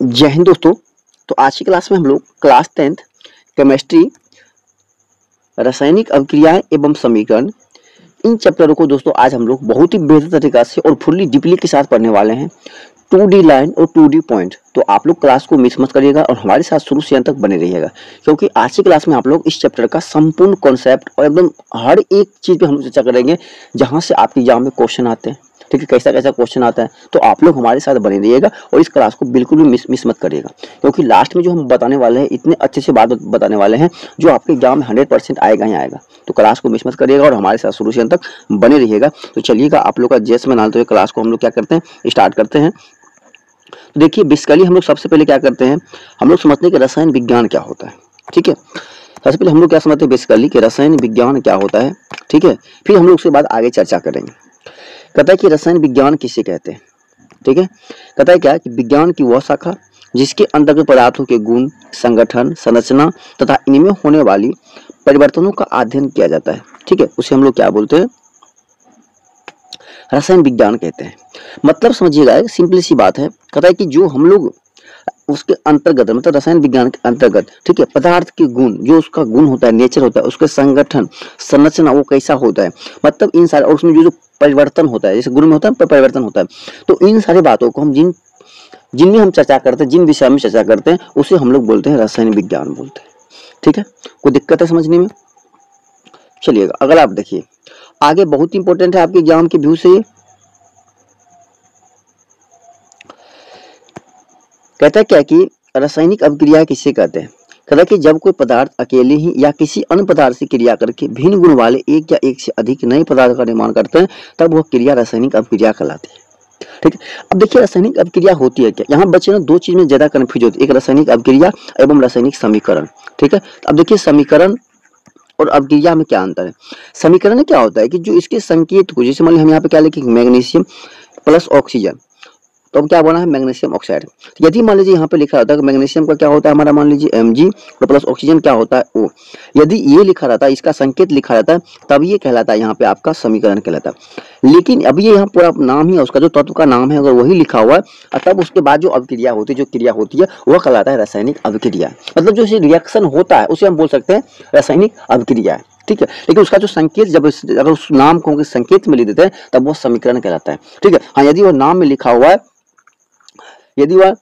जय हिंद दोस्तों। तो आज की क्लास में हम लोग क्लास 10th केमिस्ट्री, रासायनिक अभिक्रियाएं एवं समीकरण, इन चैप्टरों को दोस्तों आज हम लोग बहुत ही बेहतर तरीका से और फुल्ली डीपली के साथ पढ़ने वाले हैं। 2D लाइन और 2D पॉइंट। तो आप लोग क्लास को मिस मत करिएगा और हमारे साथ शुरू से अंत तक बने रहिएगा, क्योंकि आज की क्लास में आप लोग इस चैप्टर का संपूर्ण कॉन्सेप्ट और एकदम हर एक चीज पे हम लोग चर्चा करेंगे जहां से आपके एग्जाम में क्वेश्चन आते हैं। ठीक है, कैसा कैसा क्वेश्चन आता है, तो आप लोग हमारे साथ बने रहिएगा और इस क्लास को बिल्कुल भी मिस मत करिएगा, क्योंकि लास्ट में जो हम बताने वाले हैं इतने अच्छे से बात बताने वाले हैं जो आपके एग्जाम में 100% आएगा ही आएगा। तो क्लास को मिस मत करिएगा और हमारे साथ शुरू से अंत तक बने रहिएगा। तो चलिएगा, आप लोग का जैसे में डालते हुए क्लास को हम लोग क्या करते हैं, स्टार्ट करते हैं। तो देखिए, बेसिकली हम लोग सबसे पहले क्या करते हैं, हम लोग समझते हैं कि रसायन विज्ञान क्या होता है। ठीक है, सबसे पहले हम लोग क्या समझते हैं बेसिकली कि रसायन विज्ञान क्या होता है। ठीक है, फिर हम लोग उसके बाद आगे चर्चा करेंगे। कहता है कि रसायन विज्ञान किसे कहते हैं। ठीक है, कहता है क्या कि विज्ञान की वह शाखा जिसके अंतर्गत पदार्थों के गुण, संगठन, संरचना तथा इनमें होने वाली परिवर्तनों का अध्ययन किया जाता है। ठीक है, उसे हम लोग क्या बोलते हैं, रसायन विज्ञान कहते हैं। मतलब समझिएगा, सिंपली सी बात है। कहता है कि जो हम लोग उसके अंतर्गत, मतलब रसायन विज्ञान के अंतर्गत, ठीक है, पदार्थ के गुण, जो उसका गुण होता है, नेचर होता है, उसके संगठन, संरचना वो कैसा होता है, मतलब इन सारे, और उसमें जो परिवर्तन होता है, जैसे गुण में होता है परिवर्तन होता है, तो इन सारी बातों को हम जिनमें हम चर्चा करते हैं, जिन विषय में चर्चा करते हैं, उसे हम लोग बोलते हैं रसायन विज्ञान बोलते हैं। ठीक है, कोई दिक्कत है समझने में? चलिएगा, अगर आप देखिए आगे, बहुत इंपॉर्टेंट है आपके एग्जाम के व्यू से ये। कहता है क्या कि रासायनिक अभिक्रिया किसे कहते हैं। कहता है कि जब कोई पदार्थ अकेले ही या किसी अन्य पदार्थ से क्रिया करके भिन्न गुण वाले एक या एक से अधिक नए पदार्थ का निर्माण करते हैं, तब वह क्रिया रासायनिक अभिक्रिया कहलाती है। ठीक है, अब देखिए रासायनिक अभिक्रिया होती है क्या। यहाँ बच्चे ना दो चीज में ज्यादा कंफ्यूज होते हैं, एक रासायनिक अभिक्रिया एवं रासायनिक समीकरण। ठीक है, अब देखिए समीकरण और अभिक्रिया में क्या अंतर है। समीकरण क्या होता है कि जो इसके संकेत को, जैसे मान लीजिए हम यहाँ पे क्या लिखेंगे, मैग्नीशियम प्लस ऑक्सीजन, तो अब क्या बना है, मैग्नीशियम ऑक्साइड। तो यदि मान लीजिए यहाँ पे लिखा रहता है कि मैग्नीशियम का क्या होता है हमारा, मान लीजिए Mg और प्लस ऑक्सीजन क्या होता है O, यदि ये लिखा रहता है, इसका संकेत लिखा रहता है, तब ये कहलाता है यहाँ पे आपका समीकरण कहलाता है। लेकिन अब ये यहाँ पूरा नाम ही है, उसका जो तत्व का नाम है, अगर वही लिखा हुआ है, तब उसके बाद जो अभिक्रिया होती है, जो क्रिया होती है, वह कहलाता है रासायनिक अभिक्रिया। मतलब जो रिएक्शन होता है उसे हम बोल सकते हैं रासायनिक अभिक्रिया। ठीक है, लेकिन उसका जो संकेत, जब अगर उस नाम को संकेत में लिख देते हैं, तब वो समीकरण कहलाता है। ठीक है, हाँ, यदि वो नाम में लिखा हुआ है, यदि वह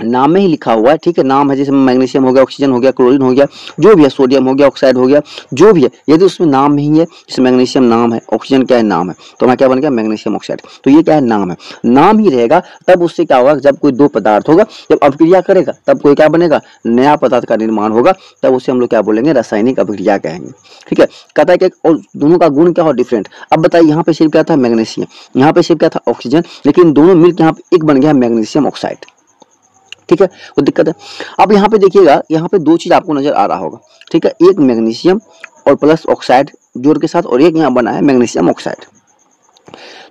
नाम में ही लिखा हुआ है, ठीक है, नाम है, जैसे मैग्नीशियम हो गया, ऑक्सीजन हो गया, क्लोरीन हो गया, जो भी है, सोडियम हो गया, ऑक्साइड हो गया, जो भी है, यदि उसमें नाम में ही है, जैसे मैग्नीशियम नाम है, ऑक्सीजन क्या है, नाम है, तो वहाँ क्या बन गया, मैग्नीशियम ऑक्साइड। तो ये क्या है, नाम है, नाम ही रहेगा। तब उससे क्या होगा, जब कोई दो पदार्थ होगा, जब अभिक्रिया करेगा, तब कोई क्या बनेगा, नया पदार्थ का निर्माण होगा, तब उसे हम लोग क्या बोलेंगे, रासायनिक अभिक्रिया कहेंगे। ठीक है, कहता है कि और दोनों का गुण क्या हो, डिफरेंट। अब बताइए, यहाँ पे सिर्फ क्या था, मैग्नीशियम, यहाँ पे सिर्फ क्या था, ऑक्सीजन, लेकिन दोनों मिलकर यहाँ पे एक बन गया मैग्नीशियम ऑक्साइड। ठीक है, वो दिक्कत है। अब यहाँ पे देखिएगा, यहाँ पे दो चीज आपको नजर आ रहा होगा। ठीक है, एक मैग्नीशियम और प्लस ऑक्साइड जोड़ के साथ, और एक यहाँ बना है मैग्नीशियम ऑक्साइड।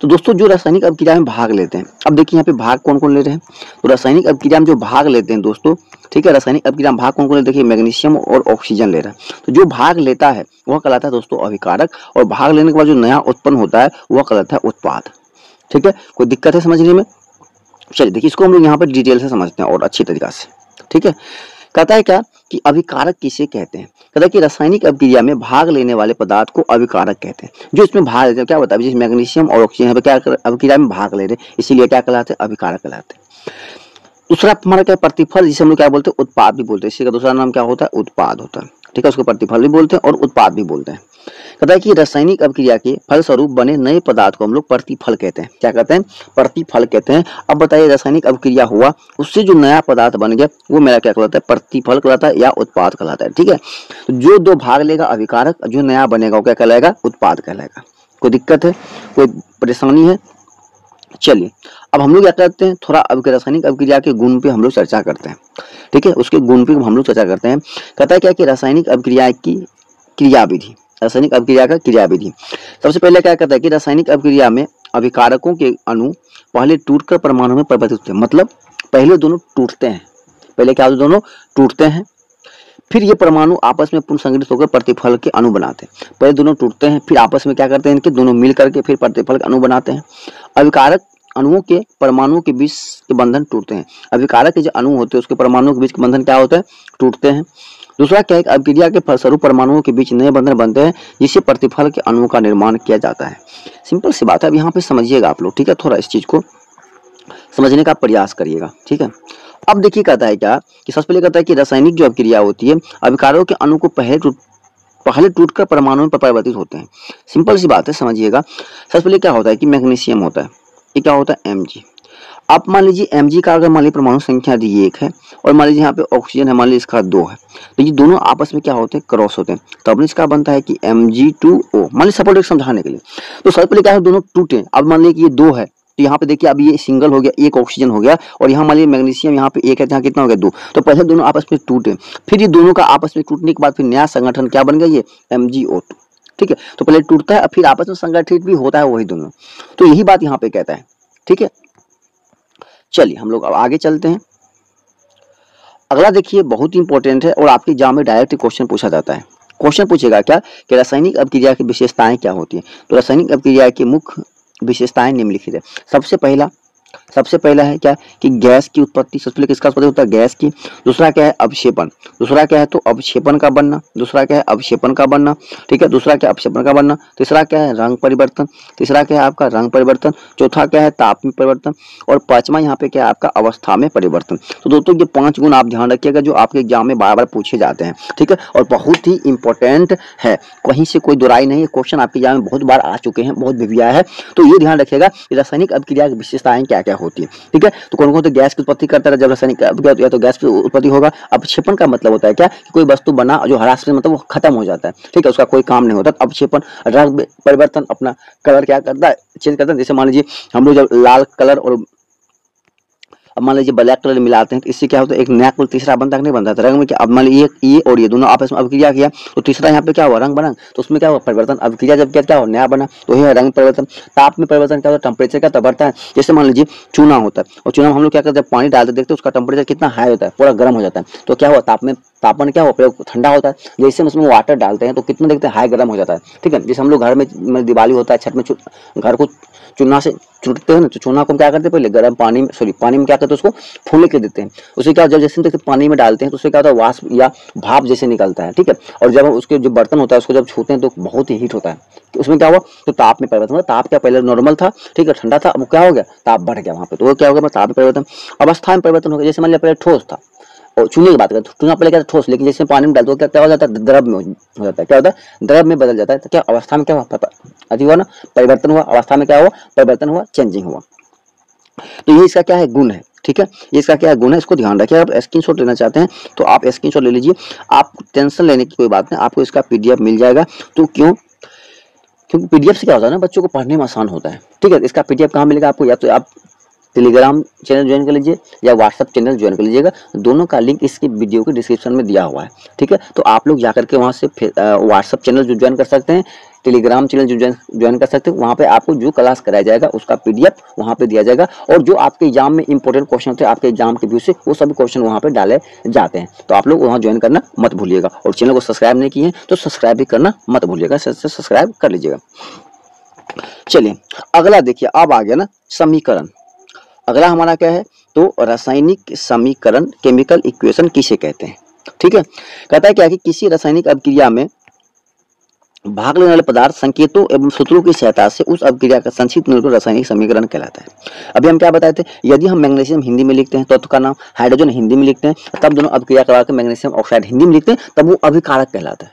तो दोस्तों जो रासायनिक अभिक्रिया में भाग लेते हैं, अब देखिए यहाँ पे भाग कौन कौन ले रहे हैं, तो रासायनिक अभिक्रिया में जो भाग लेते हैं दोस्तों, ठीक है, रासायनिक अभिक्रिया में भाग कौन कौन लेते हैं, देखिए मैग्नीशियम और ऑक्सीजन ले रहा है। तो जो भाग लेता है वह कहलाता है दोस्तों अभिकारक, और भाग लेने के बाद जो नया उत्पन्न होता है वह कहलाता है उत्पाद। ठीक है, कोई दिक्कत है समझने में? चलिए देखिए, इसको हम लोग यहाँ पर डिटेल से समझते हैं और अच्छी तरीका से। ठीक है, कहता है क्या कि अभिकारक किसे कहते हैं। कहता है कि रासायनिक अभिक्रिया में भाग लेने वाले पदार्थ को अभिकारक कहते हैं। जो इसमें भाग लेते हैं, क्या होता है, जैसे मैग्नीशियम और ऑक्सीजन यहाँ पे क्या अभिक्रिया में भाग ले रहे हैं, इसीलिए क्या कहलाते हैं, अभिकारक कहलाते हैं। दूसरा हमारा क्या, प्रतिफल, जिसे हम लोग क्या बोलते हैं, उत्पाद भी बोलते हैं। इसी का दूसरा नाम क्या होता है, उत्पाद होता है। ठीक है, उसको प्रतिफल भी बोलते हैं और उत्पाद भी बोलते हैं। कहता है कि रासायनिक अभिक्रिया के फलस्वरूप बने नए पदार्थ को हम लोग प्रतिफल कहते हैं। क्या कहते हैं, प्रतिफल कहते हैं। अब बताइए, रासायनिक अभिक्रिया हुआ, उससे जो नया पदार्थ बन गया, वो मेरा क्या कहलाता है, प्रतिफल कहलाता है या उत्पाद कहलाता है। ठीक है, तो जो दो भाग लेगा अभिकारक, जो नया बनेगा वो क्या कहलाएगा, उत्पाद कहलाएगा। कोई दिक्कत है, कोई परेशानी है? चलिए, अब हम लोग क्या करते हैं, थोड़ा रासायनिक अभिक्रिया के गुण पे हम लोग चर्चा करते हैं। ठीक है, उसके गुण पे हम लोग चर्चा करते हैं। कहता है क्या कि रासायनिक अभिक्रिया की क्रियाविधि, रासायनिक अभिक्रिया का क्रियाविधि। सबसे पहले क्या कहता है कि रासायनिक अभिक्रिया में अभिकारकों के अणु पहले टूटकर परमाणु में परिवर्तित होते हैं। मतलब पहले दोनों टूटते हैं, पहले क्या होता है, दोनों टूटते हैं, फिर ये परमाणु आपस में पुनर्संगठित होकर प्रतिफल के अणु बनाते हैं। पहले दोनों टूटते हैं, फिर आपस में क्या करते हैं, इनके दोनों मिल करके फिर प्रतिफल के अणु बनाते हैं। अभिकारक अणुओं के परमाणुओं के बीच के बंधन टूटते हैं। अभिकारक के जो अणु होते हैं उसके परमाणुओं के बीच के बंधन क्या होता है, टूटते हैं। दूसरा क्या है, अभिक्रिया के फलस्वरूप परमाणुओं के बीच नए बंधन बनते हैं जिससे प्रतिफल के अणुओं का निर्माण किया जाता है। सिंपल सी बात है, अब यहाँ पे समझिएगा आप लोग, ठीक है, थोड़ा इस चीज को समझने का प्रयास करिएगा, ठीक है। अब देखिए कहता है क्या कि सबसे पहले कहता है कि रासायनिक जो अभिक्रिया होती है, अभिकारकों के अणु को पहले टूटकर परमाणु में परिवर्तित होते हैं। सिंपल सी बात है, समझिएगा। सबसे पहले क्या होता है कि मैग्नीशियम होता है, ये क्या होता है, Mg। आप मान लीजिए Mg का अगर मान लीजिए परमाणु संख्या यदि 1 है और मान लीजिए यहाँ पे ऑक्सीजन है, मान लीजिए इसका 2 है, तो ये दोनों आपस में क्या होते हैं, क्रॉस होते हैं, तो अब इसका बनता है कि Mg2O। मान लीजिए सपोर्ट समझाने के लिए, तो सबसे पहले क्या है, दोनों टूटे। अब मान लीजिए कि ये 2 है, तो यहाँ पे देखिए अब ये सिंगल हो गया, एक ऑक्सीजन हो गया, और यहाँ मान लीजिए मैग्नीशियम यहाँ पे 1 है, यहाँ कितना हो गया, 2। तो पहले दोनों आपस में टूटे, फिर ये दोनों का आपस में टूटने के बाद फिर नया संगठन क्या बन गया, ये MgO2, ठीक है। तो पहले टूटता है, फिर आपस में संगठित भी होता है वही दोनों, तो यही बात यहाँ पे कहता है, ठीक है। चलिए हम लोग अब आगे चलते हैं। अगला देखिए बहुत ही इंपॉर्टेंट है और आपके एग्जाम में डायरेक्ट क्वेश्चन पूछा जाता है। क्वेश्चन पूछेगा क्या कि रासायनिक अभिक्रिया की विशेषताएं क्या होती हैं। तो रासायनिक अभिक्रिया की मुख्य विशेषताएं निम्नलिखित है। सबसे पहला है क्या कि गैस की उत्पत्ति। सबसे पहले किसका उत्पत्ति होता है, गैस की। दूसरा क्या है, अवक्षेपण। दूसरा क्या है, तो अवक्षेपण का बनना। दूसरा क्या है, अवक्षेपण का बनना, ठीक है। दूसरा क्या है, अवक्षेपण का बनना। तीसरा क्या है, रंग परिवर्तन। तीसरा क्या है आपका, रंग परिवर्तन। चौथा क्या है, ताप में परिवर्तन। और पांचवा यहाँ पे क्या है आपका, अवस्था में परिवर्तन। तो दोस्तों ये 5 गुण आप ध्यान रखिएगा जो आपके एग्जाम में बार बार पूछे जाते हैं, ठीक है, और बहुत ही इंपॉर्टेंट है, कहीं से कोई दुराई नहीं है। क्वेश्चन आपके एग्जाम में बहुत बार आ चुके हैं, बहुत भी आया है, तो ये ध्यान रखिएगा कि रासायनिक अभिक्रिया की विशेषताएं क्या क्या होती है, ठीक है। तो कौन कौन तो गैस की उत्पत्ति करता है, जब रासायनिक अभिक्रिया या तो गैस की उत्पत्ति होगा। अवक्षेपण का मतलब होता है क्या कि कोई वस्तु बना जो हरास में मतलब वो खत्म हो जाता है, ठीक है, उसका कोई काम नहीं होता। अवक्षेपण। रंग परिवर्तन, अपना कलर क्या करता है, चेंज करता है। जैसे मान लीजिए हम लोग जब लाल कलर और अब मान लीजिए ब्लैक कलर मिलाते हैं तो इससे क्या होता है, एक नया कलर तीसरा बनता है नहीं बनता। तो रंग में क्या, अब मान लीजिए ये और ये दोनों आपस में अभिक्रिया किया तो तीसरा यहाँ पे क्या हुआ, रंग बना, तो उसमें क्या हुआ, परिवर्तन। अभिक्रिया जब क्या हुआ, नया बना, तो यह रंग परिवर्तन। ताप में परिवर्तन क्या होता है, टेम्परेचर क्या बढ़ता है। जैसे मान लीजिए चूना होता है, और चूना में हम लोग क्या करते हैं, पानी डालते देखते हैं उसका टेम्परेचर कितना हाई होता है, पूरा गर्म हो जाता है। तो क्या हुआ, तापमान क्या हुआ, प्रयोग ठंडा होता है। जैसे हम उसमें वाटर डालते हैं तो कितना देखते हैं, हाई गर्म हो जाता है, ठीक है। जैसे हम लोग घर में दिवाली होता है, छत में घर को चूना से चुटते हैं ना, तो चूना को हम क्या करते हैं, पहले गर्म पानी में क्या करते हैं, उसको फूले के देते हैं। उससे क्या, जब जैसे देखते पानी में डालते हैं तो उससे क्या होता है, वाष्प या भाप जैसे निकलता है, ठीक है। और जब उसके जो बर्तन होता है उसको जब छूते हैं तो बहुत ही हीट होता है, तो उसमें क्या हुआ, तो ताप में परिवर्तन हुआ। ताप क्या पहले नॉर्मल था, ठीक है, ठंडा था, अब क्या हो गया, ताप बढ़ गया वहां पे, तो वो क्या हो गया, ताप में परिवर्तन। अवस्था में परिवर्तन हो गया। जैसे मान लिया पहले ठोस था, और चूने की बात करें, चूना पहले क्या था, ठोस, लेकिन जैसे पानी में डालते हो क्या हो जाता है, द्रव में हो जाता है। क्या होता है, द्रव में बदल जाता है। तो क्या अवस्था में क्या हुआ, अधिक हुआ ना, परिवर्तन हुआ। अवस्था में क्या हुआ, परिवर्तन हुआ, चेंजिंग हुआ। तो ये इसका क्या है, गुण है, ठीक है। ये इसका क्या है, गुण है, इसको ध्यान रखिए। आप स्क्रीनशॉट लेना चाहते हैं तो आप स्क्रीनशॉट ले लीजिए, आप टेंशन लेने की कोई बात नहीं, आपको इसका PDF मिल जाएगा। तो क्योंकि PDF से क्या होता है ना, बच्चों को पढ़ने में आसान होता है, ठीक है। इसका PDF कहाँ मिलेगा आपको, या तो आप टेलीग्राम चैनल ज्वाइन कर लीजिए या व्हाट्सएप चैनल ज्वाइन कर लीजिएगा, दोनों का लिंक इसकी वीडियो के डिस्क्रिप्शन में दिया हुआ है, ठीक है। तो आप लोग जाकर के वहाँ से व्हाट्सएप चैनल जो ज्वाइन कर सकते हैं, टेलीग्राम चैनल जो ज्वाइन कर सकते हैं, वहाँ पे आपको जो क्लास कराया जाएगा उसका PDF वहाँ पे दिया जाएगा, और जो आपके एग्जाम में इंपॉर्टेंट क्वेश्चन होते हैं आपके एग्जाम के व्यू से, वो सभी क्वेश्चन वहाँ पे डाले जाते हैं। तो आप लोग वहाँ ज्वाइन करना मत भूलिएगा, और चैनल को सब्सक्राइब नहीं किए तो सब्सक्राइब भी करना मत भूलिएगा, सब्सक्राइब कर लीजिएगा। चलिए अगला देखिए, अब आ गया ना समीकरण। अगला हमारा क्या है, तो रासायनिक समीकरण, केमिकल इक्वेशन किसे कहते हैं, ठीक है। कहता है क्या कि किसी रासायनिक अभिक्रिया में भाग लेने वाले पदार्थ संकेतों एवं सूत्रों की सहायता से उस अभिक्रिया का संक्षिप्त निरूपण रासायनिक समीकरण कहलाता है। अभी हम क्या बताए थे, यदि हम मैग्नीशियम हिंदी में लिखते हैं तो उसका नाम, हाइड्रोजन हिंदी में लिखते हैं तब दोनों अभिक्रिया करा के मैग्नीशियम ऑक्साइड हिंदी में लिखते हैं, तब वो अभिकारक कहलाता है।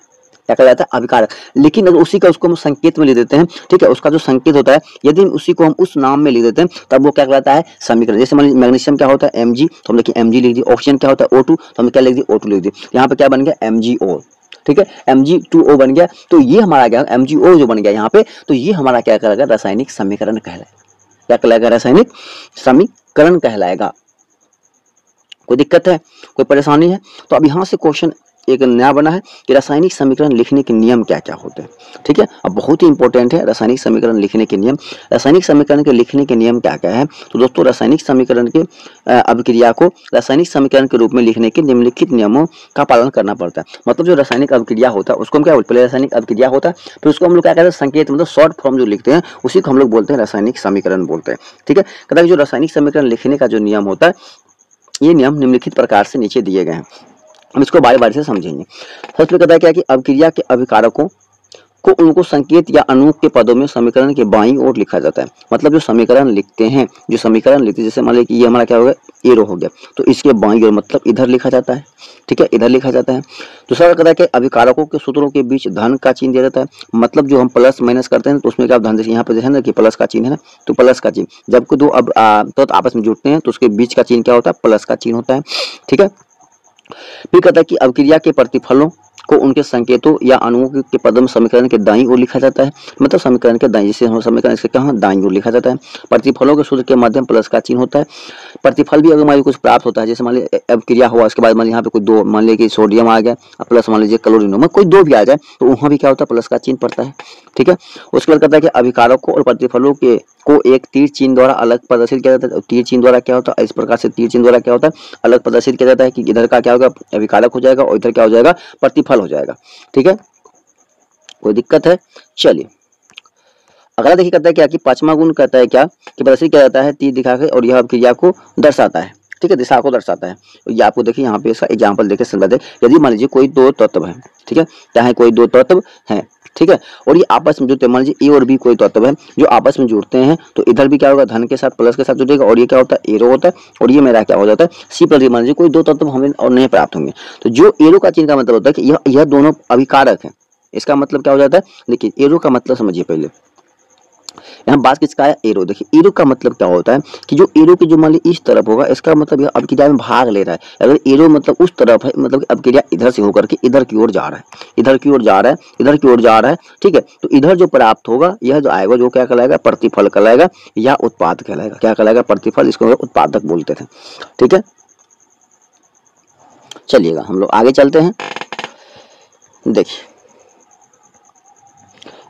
क्या कहलाता है, अभिकारक। लेकिन अगर उसी का उसको हम संकेत में ले देते हैं, ठीक है, उसका जो संकेत होता है यदि उसी को हम उस नाम में ले देते हैं तब वो क्या कहलाता है, समीकरण। जैसे मान लीजिए मैग्नीशियम क्या होता है, Mg, तो हम लिखिए Mg लिख दिए। ऑक्सीजन क्या होता है, O2, तो हम क्या लिख दिए, O2 लिख दिए। यहाँ पे क्या बन गया, MgO, ठीक है, Mg2O बन गया। तो ये हमारा क्या, MgO जो बन गया यहाँ पे, तो ये हमारा क्या कहलाएगा, रासायनिक समीकरण कहलाएगा। क्या कहलाएगा, रासायनिक समीकरण कहलाएगा। कोई दिक्कत है, कोई परेशानी है तो अब यहाँ से क्वेश्चन एक नया बना है कि रासायनिक समीकरण लिखने के नियम क्या क्या होते हैं। ठीक है, अब बहुत ही इंपॉर्टेंट है रासायनिक समीकरण लिखने के नियम। रासायनिक समीकरण के लिखने के नियम क्या क्या है, तो दोस्तों रासायनिक समीकरण के अभिक्रिया को रासायनिक समीकरण के रूप में लिखने के निम्नलिखित नियमों का पालन करना पड़ता है। मतलब जो रासायनिक अभिक्रिया होता है उसको हम क्या बोलते हैं, पहले रासायनिक अभिक्रिया होता है, फिर उसको हम लोग क्या कहते हैं, संकेत मतलब शॉर्ट फॉर्म जो लिखते हैं उसी को हम लोग बोलते हैं रासायनिक समीकरण बोलते हैं। ठीक है, कहता है जो रासायनिक समीकरण लिखने का जो नियम होता है, ये नियम निम्नलिखित प्रकार से नीचे दिए गए हैं। हम इसको बारी बारी से समझेंगे। फर्स्ट में कहता है क्या कि अभिक्रिया के अभिकारकों को उनको संकेत या अणु के पदों में समीकरण के बाईं ओर लिखा जाता है। मतलब जो समीकरण लिखते हैं, जो समीकरण लिखते हैं, जैसे मान लीजिए कि ये हमारा क्या हो गया, एरो हो गया, तो इसके बाईं ओर मतलब इधर लिखा जाता है। ठीक है, इधर लिखा जाता है। दूसरा कहता है कि अभिकारकों के सूत्रों के बीच धन का चिन्ह दिया जाता है। मतलब जो हम प्लस माइनस करते हैं तो उसमें क्या धन, जैसे यहाँ पे है ना कि प्लस का चिन्ह है ना, तो प्लस का चिन्ह जब दो अब तो आपस में जुड़ते हैं तो उसके बीच का चिन्ह क्या होता है, प्लस का चिन्ह होता है। ठीक है, फिर कहता है कि अभिक्रिया के प्रतिफलों को उनके संकेतों या अणुओं के पदों में समीकरण के दाईं ओर लिखा जाता है। मतलब समीकरण के दाईं, जैसे हम समीकरण इसके क्या दाईं ओर लिखा जाता है। प्रतिफलों के सूत्र के माध्यम प्लस का चिन्ह होता है। प्रतिफल भी अगर मान लीजिए कुछ प्राप्त होता है, जैसे मान लीजिए अभिक्रिया हुआ उसके बाद मान लीजिए यहाँ पे कोई दो, मान लीजिए कि सोडियम आ गया प्लस मान लीजिए क्लोरीन, में कोई दो भी आ जाए तो वहाँ भी क्या होता है, प्लस का चिन्ह पड़ता है। ठीक है, उसके बाद कहता है कि अभिकारकों और प्रतिफलों के को एक तीर चिन्ह द्वारा अलग प्रदर्शित किया जाता है। तीर चिन्ह द्वारा क्या होता है, इस प्रकार से तीर चिन्ह द्वारा क्या होता है, अलग प्रदर्शित किया जाता है कि इधर का क्या होगा, अभिकारक हो जाएगा और इधर क्या हो जाएगा, प्रतिफल हो जाएगा। ठीक है, कोई दिक्कत है। चलिए अगला देखिए, कहता है क्या कि पांचवा गुण कहता है क्या कि प्रदर्शित किया जाता है तीर दिखा के, और यह अभिक्रिया को दर्शाता है। ठीक है, दिशा को दर्शाता है। ये आपको देखिए यहाँ पे इसका एग्जाम्पल देखिए समझ दे। यदि मान लीजिए कोई दो तत्व है, ठीक है, क्या है, कोई दो तत्व है, ठीक है, और ये आपस में जुड़ते हैं, मान लीजिए ए और बी कोई तत्व है जो आपस में जुड़ते हैं, तो इधर भी क्या होगा, धन के साथ प्लस के साथ जुड़ेगा, और ये क्या होता है, एरो होता है, और ये मेरा क्या हो जाता है, सी प्लस। मान लीजिए कोई दो तत्व हमें और नहीं प्राप्त होंगे, तो जो एरो का चिन्ह का मतलब होता है कि यह दोनों अभिकारक है। इसका मतलब क्या हो जाता है, देखिए एरो का मतलब समझिए पहले, यहाँ बात किसका है, एरो। देखिए एरो का मतलब क्या होता है कि जो एरो की जो मान लीजिए इस तरफ होगा, इसका मतलब यह अभिक्रिया में भाग ले रहा है। अगर एरो मतलब उस तरफ है, मतलब अभिक्रिया इधर से होकर के इधर की ओर जा रहा है, इधर की ओर जा रहा है, इधर की ओर जा रहा है। ठीक है, तो इधर जो प्राप्त होगा यह जो आएगा, जो क्या कहलाएगा, प्रतिफल कहलाएगा या उत्पाद कहलाएगा। क्या कहलाएगा, प्रतिफल, इसको उत्पादक बोलते थे। ठीक है, चलिएगा हम लोग आगे चलते हैं। देखिए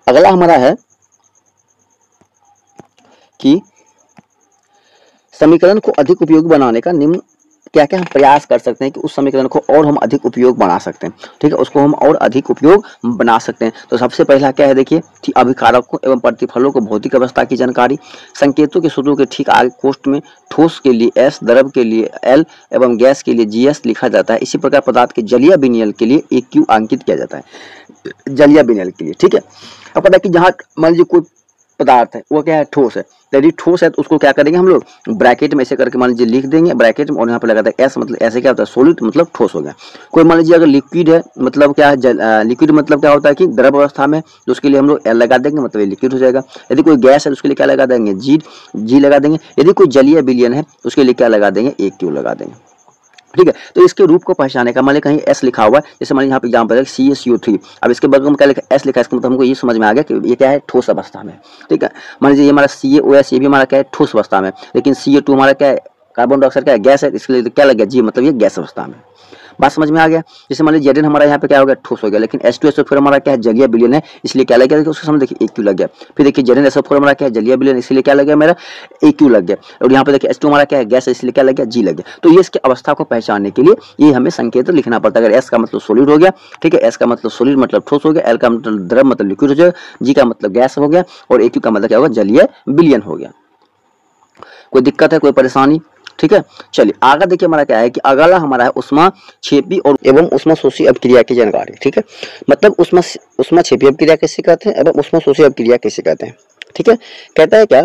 अगला हमारा है कि समीकरण को अधिक उपयोगी बनाने का निम्न क्या क्या हम प्रयास कर सकते हैं कि उस समीकरण को और हम अधिक उपयोग बना सकते हैं। ठीक है, उसको हम और अधिक उपयोग बना सकते हैं। तो सबसे पहला क्या है, देखिए कि अभिकारकों एवं प्रतिफलों को भौतिक अवस्था की जानकारी, संकेतों के सूत्रों के ठीक आगे कोष्ठ में ठोस के लिए S, द्रव के लिए L एवं गैस के लिए GS लिखा जाता है। इसी प्रकार पदार्थ के जलीय विनिमय के लिए AQ अंकित किया जाता है, जलीय विनिमय के लिए। ठीक है, अब पता है कि जहाँ मान लीजिए कोई पदार्थ है वो क्या है, ठोस है। यदि ठोस है तो उसको क्या करेंगे हम लोग, ब्रैकेट में ऐसे करके मान लीजिए लिख देंगे ब्रैकेट में, और यहाँ पे लगा दें एस, मतलब ऐसे क्या होता है, सॉलिड मतलब ठोस हो गया। कोई मान लीजिए अगर लिक्विड है, मतलब क्या है, लिक्विड मतलब क्या होता है कि द्रव अवस्था में, तो उसके लिए हम लोग एल लगा देंगे, मतलब ये लिक्विड हो जाएगा। यदि कोई गैस है तो उसके लिए क्या लगा देंगे, जी लगा देंगे। यदि कोई जलीय विलयन है तो उसके लिए क्या लगा देंगे, AQ लगा देंगे। ठीक है, तो इसके रूप को पहचानने का, मान लीजिए कहीं S लिखा हुआ है, जैसे मान लीजिए यहाँ पे एग्जाम्पल है CaCO3, अब इसके बगल में क्या लिखा है, S लिखा है, इसका मतलब हमको ये समझ में आ गया कि ये क्या है, ठोस अवस्था में। ठीक है, मान लीजिए ये हमारा CaOH, ये भी हमारा क्या है, ठोस अवस्था में, लेकिन CO2 हमारा क्या है, कार्बन डाइऑक्साइड क्या है, गैस है, इसके लिए क्या लग गया, G, मतलब ये गैस अवस्था में। बात समझ में आ गया। जैसे मान लीजिए Zn हमारा यहाँ पे क्या हो गया, ठोस हो गया, लेकिन H2SO फिर हमारा क्या है, जलीय विलयन है, इसलिए क्या लग गया, उसके सामने देखिए AQ लग गया। फिर देखिए Zn हमारा क्या है, जलीय विलयन, इसलिए क्या लग गया, मेरा AQ लग गया। और यहाँ पे देखिए H2 हमारा क्या है, गैस है, इसलिए क्या लग गया, G लग गया। तो ये इसकी अवस्था को पहचानने के लिए ये हमें संकेत लिखना पड़ता है। अगर S का मतलब सॉलिड हो गया, ठीक है, S का मतलब सॉलिड मतलब ठोस हो गया, L का मतलब द्रव मतलब लिक्विड हो जाएगा, G का मतलब गैस हो गया, और AQ का मतलब क्या होगा, जलीय विलयन हो गया। कोई दिक्कत है, कोई परेशानी? ठीक है, चलिए आगे देखिए हमारा क्या है कि अगला हमारा है ऊष्माक्षेपी और एवं ऊष्माशोषी अभिक्रिया की जानकारी। ठीक है, मतलब ऊष्माक्षेपी अभिक्रिया कैसे कहते हैं एवं ऊष्माशोषी अभिक्रिया कैसे कहते हैं। ठीक है, कहता है क्या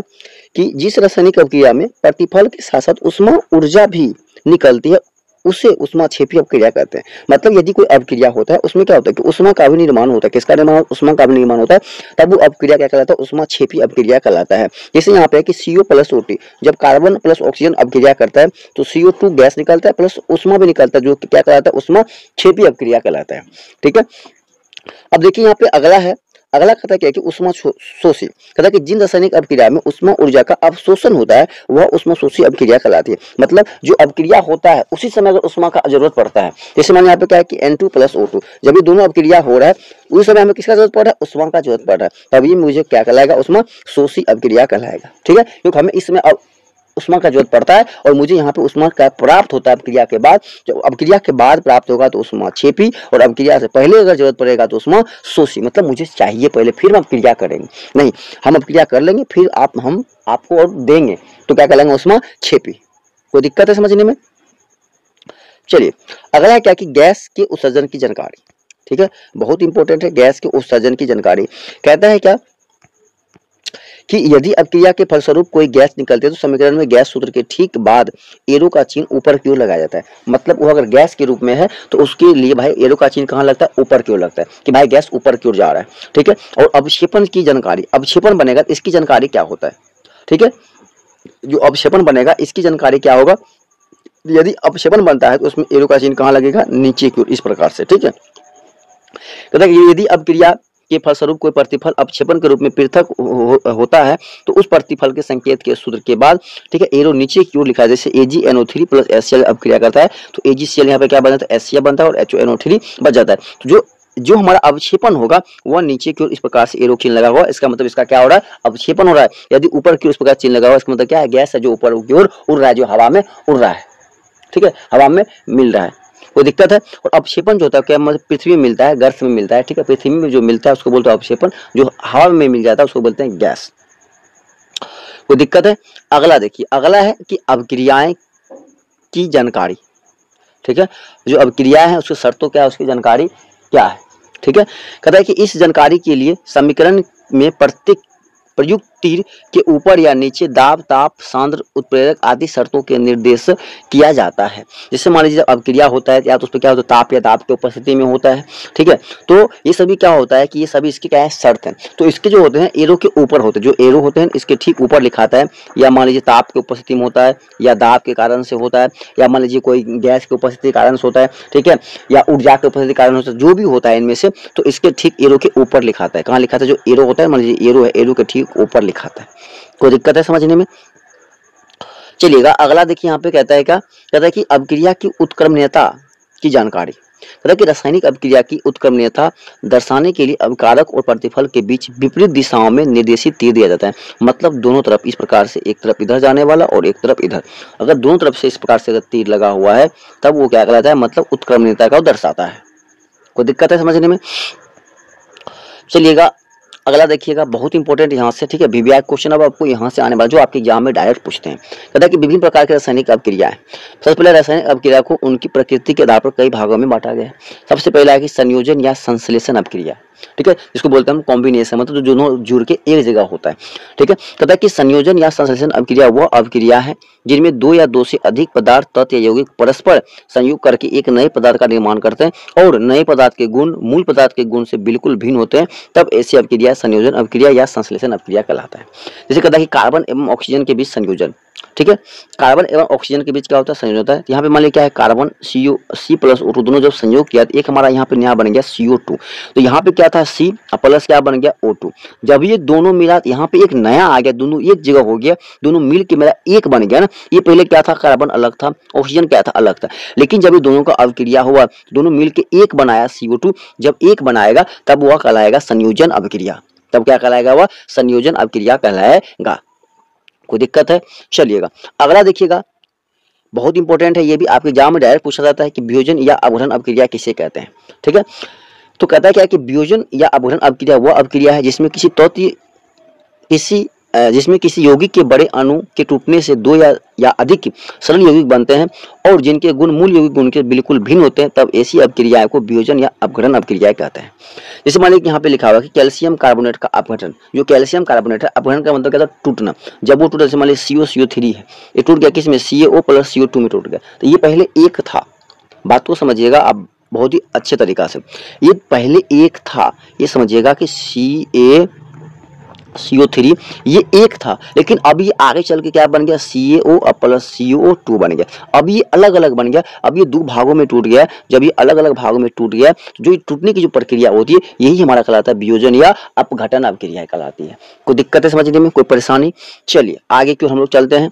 कि जिस रासायनिक अभिक्रिया में प्रतिफल के साथ साथ ऊष्मा ऊर्जा भी निकलती है उसे ऊष्माक्षेपी अभिक्रिया कहते हैं। मतलब यदि कोई अभिक्रिया होता है उसमें क्या होता है कि ऊष्मा का भी निर्माण होता है। किसका निर्माण, ऊष्मा का भी निर्माण होता है, तब वो अभिक्रिया क्या कहलाता है, ऊष्माक्षेपी अभिक्रिया कहलाता है। जैसे यहाँ पे है कि CO प्लस OT, जब कार्बन प्लस ऑक्सीजन अभिक्रिया करता है तो CO2 गैस निकलता है प्लस ऊष्मा भी निकलता है, जो क्या कहलाता है, ऊष्माक्षेपी अभिक्रिया कहलाता है। ठीक है, अब देखिए यहाँ पे अगला है अगला कहता है क्या कि उष्मा शोषी, कहता है कि जिन रासायनिक अभिक्रिया में उष्मा ऊर्जा का अवशोषण होता है वह उष्मा शोषी अभिक्रिया कहलाती है। मतलब जो अभिक्रिया होता है उसी समय अगर उष्मा का जरूरत पड़ता है, जैसे मान यहाँ पे क्या है कि N2 + O2, जब ये दोनों अभिक्रिया हो रहा है उस समय हमें किसका जरूरत पड़ रहा है, उष्मा का जरूरत पड़ रहा है, तब ये मुझे क्या कहलाएगा, उष्मा शोषी अभिक्रिया कहलाएगा। ठीक है, क्योंकि हमें इस समय अब उष्मा का जरूरत पड़ता है और मुझे यहाँ पे उष्मा का प्राप्त होता है अभिक्रिया के बाद। जब अभिक्रिया के बाद प्राप्त होगा तो उष्मा क्षेपी, और अभिक्रिया से पहले अगर जरूरत पड़ेगा तो उष्मा शोषी। मतलब मुझे चाहिए पहले, फिर हम अभिक्रिया करेंगे, नहीं हम अभिक्रिया कर लेंगे फिर हम आपको और देंगे, तो क्या कहलाएंगे, उष्मा क्षेपी। कोई दिक्कत है समझने में? चलिए अगला है क्या कि गैस के उत्सर्जन की जानकारी। ठीक है, बहुत इंपॉर्टेंट है गैस के उत्सर्जन की जानकारी। कहता है क्या कि यदि अभिक्रिया के फलस्वरूप कोई गैस निकलती है तो समीकरण में गैस सूत्र के ठीक बाद एरो का चिन्ह ऊपर की ओर लगाया जाता है। मतलब वो अगर गैस के रूप में है तो उसके लिए भाई एरो का चिन्ह कहाँ लगता है, ऊपर की ओर लगता है कि भाई गैस ऊपर की ओर जा रहा है। ठीक है, और अवक्षेपण की जानकारी, अवक्षेपण बनेगा इसकी जानकारी क्या होता है। ठीक है, जो अवक्षेपण बनेगा इसकी जानकारी क्या होगा, यदि अवक्षेपण बनता है तो उसमें एरो का चिन्ह कहाँ लगेगा, नीचे की ओर, इस प्रकार से। ठीक है, कहता है यदि अभिक्रिया के फलस्वरूप कोई प्रतिफल अवक्षेपण के रूप में पृथक होता है तो उस प्रतिफल के संकेत के सूत्र के बाद, ठीक है, एरो नीचे की ओर लिखा है। जैसे AgNO3 + HCl अभिक्रिया करता है तो AgCl यहाँ पे क्या बन जाता है, HCl बनता है और HONO3 बच जाता है। तो जो हमारा अवक्षेपण होगा वह नीचे की ओर इस प्रकार से एरो चिन्ह लगा हुआ, इसका मतलब इसका क्या हो रहा है, अवक्षेपण हो रहा है। यदि ऊपर की ओर इस प्रकार चिन्ह लगा हुआ इसका मतलब क्या है, गैस है जो ऊपर की ओर उड़ रहा है, जो हवा में उड़ रहा है। ठीक है, हवा में मिल रहा है, कोई दिक्कत है। और अवक्षेपण जो होता है क्या, मतलब पृथ्वी में मिलता है, गर्त में मिलता है। ठीक है, पृथ्वी में जो मिलता है उसको बोलते हैं अवक्षेपण, जो हवा में मिल जाता है उसको बोलते हैं गैस। कोई दिक्कत है? अगला देखिए, अगला है कि अभिक्रियाएं की जानकारी। ठीक है, जो अभिक्रिया है उसकी शर्तों क्या है, उसकी जानकारी क्या है। ठीक है, कहता है कि इस जानकारी के लिए समीकरण में प्रत्येक प्रयुक्त तीर के ऊपर या नीचे दाब, ताप, सांद्र, उत्प्रेरक आदि शर्तों के निर्देश किया जाता है। जैसे मान लीजिए अभिक्रिया होता है या तो उस पर क्या होता है, ताप या दाब की उपस्थिति में होता है। ठीक है, तो ये सभी क्या होता है कि ये सभी इसके क्या है, शर्त हैं। तो इसके जो होते हैं एरो के ऊपर होते हैं, जो एरो होते हैं इसके ठीक ऊपर लिखाता है, या मान लीजिए ताप की उपस्थिति में होता है, या दाब के कारण से होता है, या मान लीजिए कोई गैस की उपस्थिति के कारण से होता है। ठीक है, या ऊर्जा की उपस्थिति के कारण होता है, जो भी होता है इनमें से, तो इसके ठीक एरो के ऊपर लिखाता है। कहाँ लिखाता है, जो एरो होता है, मान लीजिए एरो है, एरो के ठीक ऊपर लिखाता है। कोई दिक्कत है समझने में? चलिएगा अगला देखिए, यहाँ पे कहता है क्या, कहता है कि अभिक्रिया की उत्क्रमणीयता की जानकारी। कहता है कि रासायनिक अभिक्रिया की उत्क्रमणीयता दर्शाने के लिए अभिकारक और प्रतिफल के बीच विपरीत दिशाओं में निर्देशित तीर दिया जाता है। मतलब दोनों तरफ इस प्रकार से, एक तरफ इधर जाने वाला और एक तरफ इधर, अगर दोनों तरफ से इस प्रकार से अगर तीर लगा हुआ है तब वो क्या कहलाता है, मतलब उत्क्रमणीयता का दर्शाता है। कोई दिक्कत है समझने में? चलिएगा अगला देखिएगा, बहुत इंपॉर्टेंट यहाँ से। ठीक है, VVI क्वेश्चन अब आपको यहाँ से आने वाला, जो आपके एग्जाम में डायरेक्ट पूछते हैं। कहता है कि विभिन्न प्रकार के रासायनिक अभिक्रिया है। सबसे पहले रासायनिक अभिक्रिया को उनकी प्रकृति के आधार पर कई भागों में बांटा गया है। सबसे पहला है कि संयोजन या संश्लेषण अभिक्रिया। ठीक है, जिसको बोलते हैं हम कॉम्बिनेशन, मतलब जो दोनों जुड़ के एक जगह होता है। ठीक है, कहता है कि संयोजन या संश्लेषण अभिक्रिया वह अभिक्रिया है जिनमें दो या दो से अधिक पदार्थ, तत्व या यौगिक परस्पर संयुक्त करके एक नए पदार्थ का निर्माण करते हैं और नए पदार्थ के गुण मूल पदार्थ के गुण से बिल्कुल भिन्न होते हैं, तब ऐसी अभिक्रिया संयोजन अभिक्रिया या संश्लेषण अभिक्रिया कहलाता है। जैसे कहता है कि कार्बन एवं ऑक्सीजन के बीच संयोजन। ठीक है, कार्बन एवं ऑक्सीजन के बीच क्या होता है, संयोजन होता है। यहाँ पे मान लीजिए क्या है, कार्बन C+O2 दोनों जब संयोग किया तो एक हमारा यहाँ पे नया बन गया CO2। तो यहाँ पे क्या था, C प्लस क्या बन गया, O2। जब ये दोनों मिला तो यहाँ पे एक नया आ गया, दोनों एक जगह हो गया, दोनों मिल के मेरा एक बन गया ना। ये पहले क्या था, कार्बन अलग था, ऑक्सीजन क्या था, अलग था। लेकिन जब ये दोनों का अभिक्रिया हुआ, दोनों मिल के एक बनाया CO2, जब एक बनाएगा तब वह कहलाएगा संयोजन अभिक्रिया। तब क्या कहलाएगा, वह संयोजन अभिक्रिया कहलाएगा। कोई दिक्कत है? चलिएगा अगला देखिएगा, बहुत इंपॉर्टेंट है, ये भी आपके एग्जाम में डायरेक्ट पूछा जाता है कि वियोजन या अपघटन अभिक्रिया किसे कहते हैं। ठीक है, तो कहता है क्या कि वियोजन या अपघटन अभिक्रिया वह अभिक्रिया है जिसमें जिसमें किसी यौगिक के बड़े अणु के टूटने से दो या अधिक सरल यौगिक बनते हैं और जिनके गुण मूल यौगिक गुण के बिल्कुल भिन्न होते हैं, तब ऐसी अभिक्रियाएं को वियोजन या अपघटन अभिक्रियाएं कहते हैं। जैसे मान लीजिए यहाँ पे लिखा हुआ है कि कैल्शियम कार्बोनेट का अपघटन। जो कैल्शियम कार्बोनेट है, अपघटन का मतलब क्या था, टूटना। जब वो टूटा, जैसे मान लीजिए CO3 है, ये टूट गया किसमें, CaO + CO2 में टूट गया। तो ये पहले एक था, बात को समझिएगा आप बहुत ही अच्छे तरीका से, ये पहले एक था, ये समझिएगा कि CO3 ये एक था, लेकिन अब ये आगे चल के क्या बन गया, CaO प्लस CO2 बन गया। अब ये अलग अलग बन गया, अब ये दो भागों में टूट गया। जब ये अलग अलग भागों में टूट गया, जो ये टूटने की जो प्रक्रिया होती है यही हमारा कहलाता है वियोजन या अपघटन अभिक्रिया कहलाती है। कोई दिक्कत है समझने में, कोई परेशानी? चलिए आगे क्यों हम लोग चलते हैं।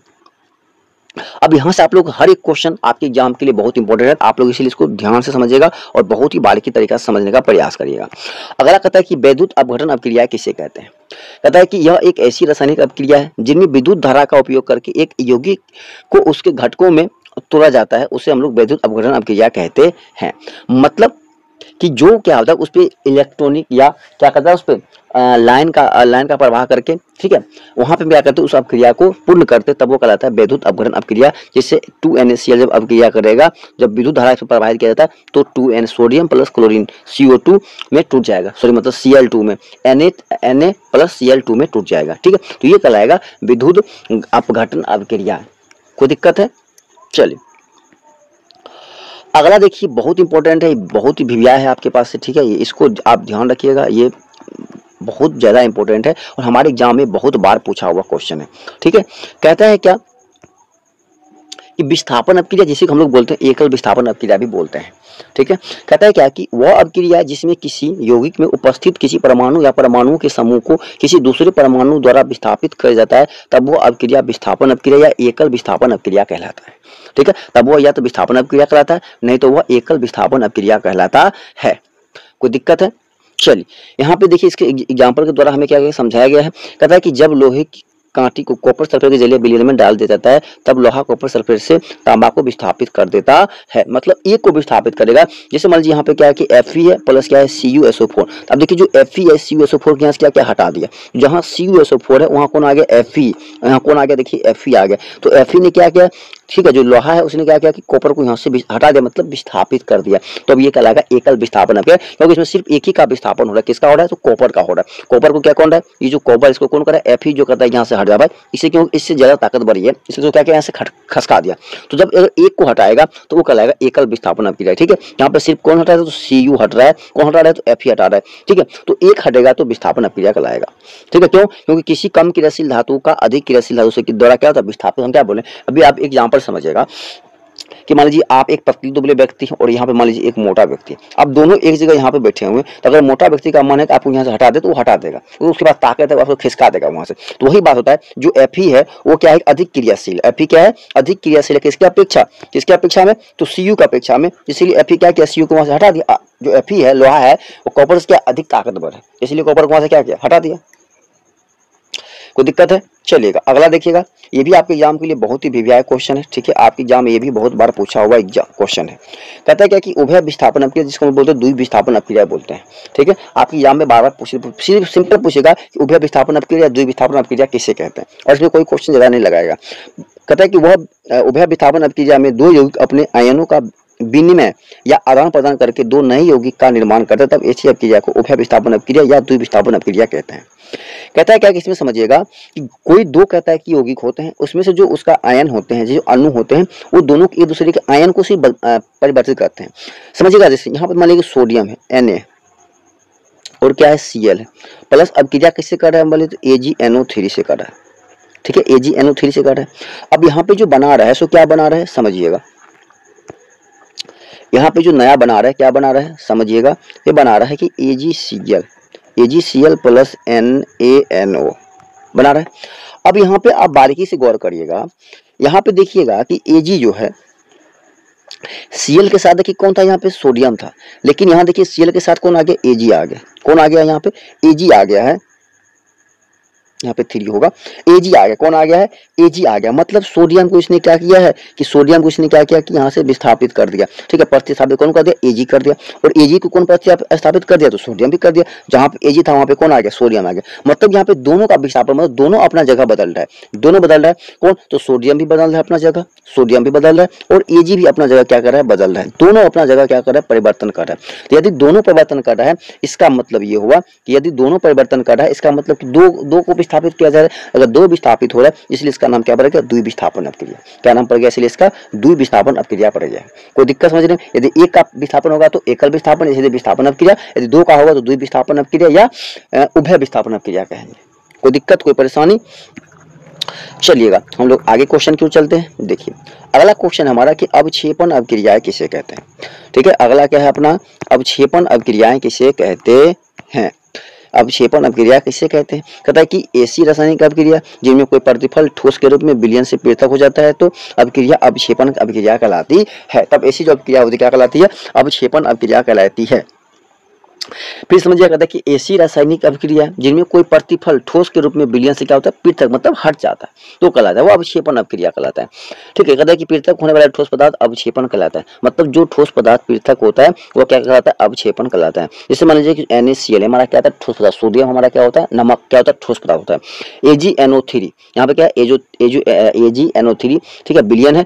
अब यहाँ से आप लोग हर एक क्वेश्चन आपके एग्जाम के लिए बहुत इंपॉर्टेंट है, आप लोग इसीलिए इसको ध्यान से समझिएगा और बहुत ही बारीकी तरीका से समझने का प्रयास करिएगा। अगला कहता है कि वैद्युत अपघटन अभिक्रिया किसे कहते हैं। कहता है कि यह एक ऐसी रासायनिक अभिक्रिया है जिनमें विद्युत धारा का उपयोग करके एक यौगिक को उसके घटकों में तोड़ा जाता है, उसे हम लोग वैद्युत अपघटन अभिक्रिया कहते हैं। मतलब कि जो क्या होता है उस पर इलेक्ट्रॉनिक या क्या कहता है उस पर लाइन का प्रवाह करके, ठीक है, वहां पे क्या करते हैं उस अपक्रिया को पूर्ण करते, तब वो कहलाता है वैद्युत अपघटन अपक्रिया। जिससे 2NaCl जब अपक्रिया करेगा, जब विद्युत धारा से प्रवाहित किया जाता है तो 2N sodium plus chlorine CO2 में टूट जाएगा, सॉरी मतलब Cl2 में Na प्लस Cl2 में टूट जाएगा। ठीक है, तो ये कहलाएगा विद्युत अपघटन अपक्रिया। कोई दिक्कत है? चलिए अगला देखिए, बहुत इंपॉर्टेंट है, बहुत ही भिविया है आपके पास से, ठीक है, ये इसको आप ध्यान रखिएगा, ये बहुत ज्यादा इंपॉर्टेंट है और हमारे एग्जाम में बहुत बार पूछा हुआ क्वेश्चन है। ठीक है, कहता है क्या कि विस्थापन अपक्रिया, जिसे हम लोग बोलते हैं एकल विस्थापन अपक्रिया भी बोलते हैं। ठीक है, कहता है क्या कि वह अपक्रिया जिसमें किसी यौगिक में उपस्थित किसी परमाणु या परमाणुओं के समूह को किसी दूसरे परमाणु द्वारा विस्थापित किया जाता है, तब वह अपक्रिया विस्थापन अपक्रिया या एकल विस्थापन अपक्रिया कहलाता है। ठीक है, तब वह या तो विस्थापन अपक्रिया कहलाता है, नहीं तो वह एकल विस्थापन अपक्रिया कहलाता है। कोई दिक्कत है? चलिए यहाँ पे देखिए, इसके एग्जाम्पल के द्वारा हमें क्या समझाया गया है। कहता है कि जब लोहे की कांटी को कॉपर सल्फेट के जलीय विलयन में डाल दिया जाता है, तब लोहा कॉपर सल्फेट से तांबा को विस्थापित कर देता है। मतलब एक को विस्थापित करेगा। जैसे मान लीजिए यहाँ पे क्या है कि Fe है प्लस क्या है CuSO4। अब देखिए जो Fe है CuSO4 के यहाँ से क्या हटा दिया, जहाँ CuSO4 है वहाँ कौन आ गया, Fe। यहाँ कौन आ गया, देखिए Fe आ गया। तो Fe ने क्या किया, ठीक है, जो लोहा है उसने क्या किया कि कॉपर को यहाँ से हटा दिया, मतलब विस्थापित कर दिया। तो अब ये कहलाएगा एकल विस्थापन अपक्रिया, क्योंकि इसमें सिर्फ एक ही का विस्थापन हो रहा है। किसका हो रहा है, तो कॉपर का हो रहा है। कॉपर को क्या कौन रहा है, ये जो कॉपर इसको कौन कर रहा है, Fe जो करता है यहाँ से हट जा भाई, इसे क्यों, इससे ज्यादा ताकतवर है, इसलिए तो क्या किया यहाँ से खसका दिया। तो जब अगर एक को हटाएगा तो वो कहलाएगा एकल विस्थापन अपक्रिया। ठीक है, यहाँ पे सिर्फ कौन हटा रहा है, तो Cu हट रहा है, कौन हटा रहा है, तो Fe हटा रहा है। ठीक है, तो एक हटेगा तो विस्थापन अपक्रिया कहलाएगा। ठीक है, क्यों, क्योंकि किसी कम क्रियाशील धातु का अधिक क्रियाशील धातु से द्वारा क्या होता है, विस्थापित। हम क्या बोले, अभी आप एग्जाम्पल समझिएगा कि मान लीजिए आप एक पतली दुबले व्यक्ति हैं और यहाँ पे मान लीजिए एक मोटा व्यक्ति है। अब दोनों एक जगह यहाँ पे बैठे हुए हैं, तो अगर मोटा व्यक्ति का मन है कि आपको यहाँ से हटा दे तो वो हटा देगा, तो उसके बाद ताकत है, आपको खिसका देगा वहां से। तो वही बात होता है, जो Fe है वो क्या है, अधिक क्रियाशील। Fe क्या है, अधिक क्रियाशील है, किसकी अपेक्षा, किसकी अपेक्षा में, तो Cu का अपेक्षा में। इसीलिए Fe क्या किया, Cu को वहां से हटा दिया। जो Fe है लोहा है वो कॉपर से क्या अधिक ताकतवर है, इसलिए कॉपर को वहां से क्या किया, हटा दिया। कोई दिक्कत है? चलिएगा अगला देखिएगा, ये भी आपके एग्जाम के लिए बहुत ही भिविया क्वेश्चन है। ठीक है, आपके एग्जाम में ये भी बहुत बार पूछा हुआ क्वेश्चन है। कहता है क्या कि उभय विस्थापन अपक्रिया, जिसको हम बोलते हैं द्वि विस्थापन अपक्रिया बोलते हैं। ठीक है, आपके एग्जाम में बार बार सिर्फ सिंपल पूछेगा कि उभय विस्थापन अपक्रिया द्वि विस्थापन अपक्रिया किसे कहते हैं, और इसमें कोई क्वेश्चन ज्यादा नहीं लगाएगा। कहता है कि वह उभय विस्थापन अपक्रिया में दो यौगिक अपने आयनों का विनिमय या आदान प्रदान करके दो नए यौगिक का निर्माण करते हैं, तब ऐसी अपक्रिया को उभय विस्थापन अपक्रिया या द्वि विस्थापन अपक्रिया कहते हैं। कहता है क्या कि इसमें समझिएगा कि कोई दो कहता है कि यौगिक होते हैं, उसमें से जो उसका आयन होते हैं, जो अणु होते हैं, वो दोनों एक दूसरे के आयन को सिर्फ परिवर्तित करते हैं। समझिएगा, जैसे यहाँ पर मान लीजिए सोडियम है Na और क्या है Cl है, प्लस अपक्रिया किससे कर रहा है, बोले तो AgNO3 से कर रहा है। ठीक है, AgNO3 से कर रहा है। अब यहाँ पे जो बना रहा है सो क्या बना रहा है, समझिएगा, यहाँ पे जो नया बना रहा है क्या बना रहा है, समझिएगा, ये बना रहा है कि AgCl प्लस NaNO बना रहा है। अब यहाँ पे आप बारीकी से गौर करिएगा, यहाँ पे देखिएगा कि Ag जो है Cl के साथ देखिए कौन था, यहाँ पे सोडियम था, लेकिन यहाँ देखिए Cl के साथ कौन आ गया, Ag आ गया। कौन आ गया, यहाँ पे Ag आ गया है, यहाँ पे 3 होगा, Ag आ गया। कौन आ गया है, Ag आ गया। मतलब सोडियम को इसने क्या किया है कि सोडियम को इसने क्या किया कि यहाँ से विस्थापित कर दिया। ठीक है, प्रतिस्थापित कौन कर दिया, Ag कर दिया, और Ag को कौन प्रतिस्थापित कर दिया, तो सोडियम भी कर दिया। जहाँ पे Ag था वहाँ पे कौन आ गया, सोडियम आ गया। मतलब यहाँ पे दोनों का विस्थापन, मतलब दोनों अपना जगह बदल रहा है, दोनों बदल रहा है। कौन, तो सोडियम भी बदल रहा है अपना जगह, सोडियम भी बदल रहा है, और Ag भी अपना जगह क्या कर रहा है, बदल रहा है। दोनों अपना जगह क्या कर रहा है, परिवर्तन कर रहा है। तो यदि दोनों परिवर्तन कर रहा है, इसका मतलब ये हुआ कि यदि दोनों परिवर्तन कर रहा है, इसका मतलब कि दो को विस्थापित किया जा रहा है। अगर दो विस्थापित हो रहा है, इसलिए इसका नाम क्या पड़ गया, द्वि विस्थापन अपक्रिया। क्या नाम पड़ गया, इसलिए इसका द्वि विस्थापन अपक्रिया पड़ गया। कोई दिक्कत समझ रहे हैं? यदि एक का विस्थापन होगा तो एकल विस्थापन, इसलिए विस्थापन अपक्रिया। यदि दो का होगा तो द्वि विस्थापन अपक्रिया या उभय विस्थापन अपक्रिया कहेंगे। कोई दिक्कत, कोई परेशानी? चलिएगा हम लोग आगे क्वेश्चन क्यों चलते हैं। देखिए अगला क्वेश्चन हमारा कि अवक्षेपण अभिक्रियाएं किसे कहते हैं। ठीक है, अगला क्या है अपना, अवक्षेपण अभिक्रियाएं किसे कहते हैं। अवक्षेपण अभिक्रिया किसे कहते हैं, कहता है कि ऐसी रासायनिक अभिक्रिया जिनमें कोई प्रतिफल ठोस के रूप में विलयन से पृथक हो जाता है तो अभिक्रिया अवक्षेपण अभिक्रिया कहलाती है। तब ऐसी जो अभिक्रिया होती है क्या कहलाती है, अवक्षेपण अभिक्रिया कहलाती है। फिर समझिए, कहता है कि ऐसी रासायनिक अभिक्रिया जिनमें कोई प्रतिफल ठोस के रूप में विलयन से क्या होता है, पृथक मतलब हट जाता है तो कहलाता है वो अवक्षेपण अभिक्रिया कहलाता है। ठीक है, कहता है कि पृथक होने वाला ठोस पदार्थ अवक्षेपण कहलाता है, मतलब जो ठोस पदार्थ पृथक होता है वो क्या कहलाता है, अवक्षेपण कहलाता है। जैसे मान लीजिए कि NaCl हमारा क्या होता है, ठोस पदार्थ, सोडियम हमारा क्या होता है, नमक क्या होता है, ठोस पदार्थ होता है। AgNO3 यहाँ पे क्या है, AgNO3 ठीक है, विलयन है।